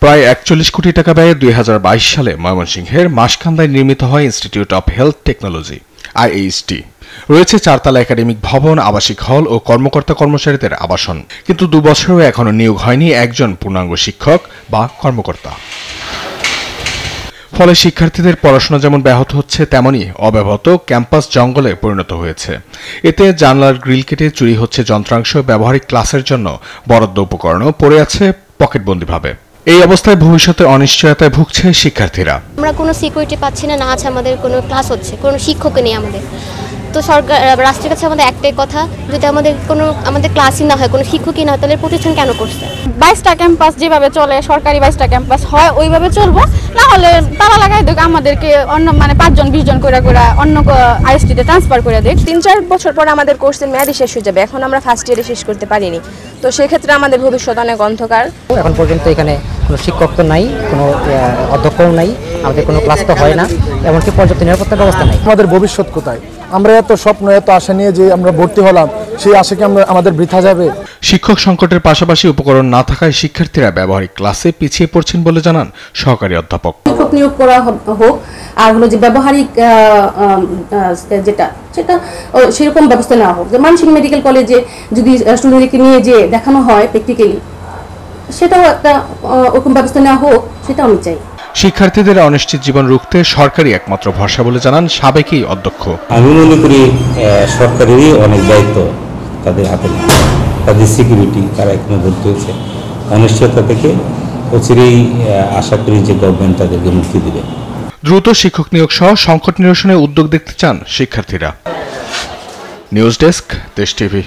প্রায় ৪১ কোটি টাকা ব্যয়ে ২০২২ সালে ময়মনসিংহের মাসকান্দায় নির্মিত হয় institute of health technology IHT. রয়েছে ৪ তলা একাডেমিক ভবন, আবাসিক হল ও কর্মকর্তা কর্মচারীদের আবাসন। কিন্তু ২ বছরেও এখনো নিয়োগ হয়নি একজন পূর্ণাঙ্গ শিক্ষক বা কর্মকর্তা। ফলে শিক্ষার্থীদের পড়াশোনা যেমন ব্যাহত হচ্ছে, তেমনি অব্যবহত ক্যাম্পাস জঙ্গলে পরিণত হয়েছে। এতে জানলার গ্রিল কেটে চুরি হচ্ছে যন্ত্রাংশ, ব্যবহারিক ক্লাসের জন্য বরাদ্দ উপকরণও পড়ে আছে পকেটবন্দিভাবে। এই অবস্থায় ভবিষ্যতে অনিশ্চয়তায় ভুগছে শিক্ষার্থীরা। আমরা কোনো সিকিউরিটি পাচ্ছি না, আছে আমাদের কোনো ক্লাস হচ্ছে, কোনো শিক্ষক নেই আমাদের। তো সরকার রাষ্ট্রের কাছে আমাদের একটাই কথা, যদি আমাদের ক্লাসই না হয়, কোনো শিক্ষকই না হয়, তাহলে প্রতিষ্ঠান কেন করছে? 22টা ক্যাম্পাস যেভাবে চলে, সরকারি 22টা ক্যাম্পাস হয় ওইভাবে চলবো, না হলে তারা লাগাই দেখ আমাদেরকে অন্য 5 জন 20 জন করে অন্য আইএসটিতে ট্রান্সফার করে দেখ। 3-4 বছর পর আমাদের কোর্সের মেয়াদই শেষ হয়ে যাবে। এখন আমরা ফার্স্ট ইয়ারে শেষ করতে পারিনি, তো সেক্ষেত্রে আমাদের ভবিষ্যৎ অনেক অন্ধকার। এখন পর্যন্ত এখানে কোনো শিক্ষক তো নাই, কোনো অধ্যক্ষও নাই, আমাদের কোনো ক্লাস তো হয় না, এমনকি পর্যাপ্ত নিরাপত্তার ব্যবস্থা নাই। আমাদের ভবিষ্যৎ কোথায়? আমরা এত স্বপ্ন, এত আশা নিয়ে যে আমরা ভর্তি হলাম, সেই আশা কি আমাদের বৃথা যাবে? শিক্ষক সংকটের পাশাপাশি উপকরণ না থাকায় শিক্ষার্থীরা ব্যবহারিক ক্লাসে পিছিয়ে পড়ছেন বলে জানান সহকারী অধ্যাপক। শিক্ষক নিয়োগ করা হোক, আর হলো যে ব্যবহারিক যেটা সেটা সেরকম ব্যবস্থা নেওয়া হোক। যে মানসিক মেডিকেল কলেজে যদি স্টুডেন্টকে নিয়ে যে দেখানো হয় প্র্যাকটিক্যালি, সেটাও একটা ওরকম ব্যবস্থা নেওয়া হোক, সেটা আমি চাই। শিক্ষার্থীদের অনিশ্চিত জীবন রুখতে সরকারি একমাত্র ভরসা বলে জানান সাবেকই অধ্যক্ষ। আমি মনে করি সরকারেরই অনেক দায়িত্ব তাদের হাতে, তাদের সিকিউরিটি, তারা এখানে ভর্তি হয়েছে। অনিশ্চয়তা থেকে অচিরেই আশা করি যে গভর্নমেন্ট তাদেরকে মুক্তি দেবে। দ্রুত শিক্ষক নিয়োগ সহ সংকট নিরসনে উদ্যোগ দেখতে চান শিক্ষার্থীরা। নিউজ ডেস্ক, দেশ টিভি।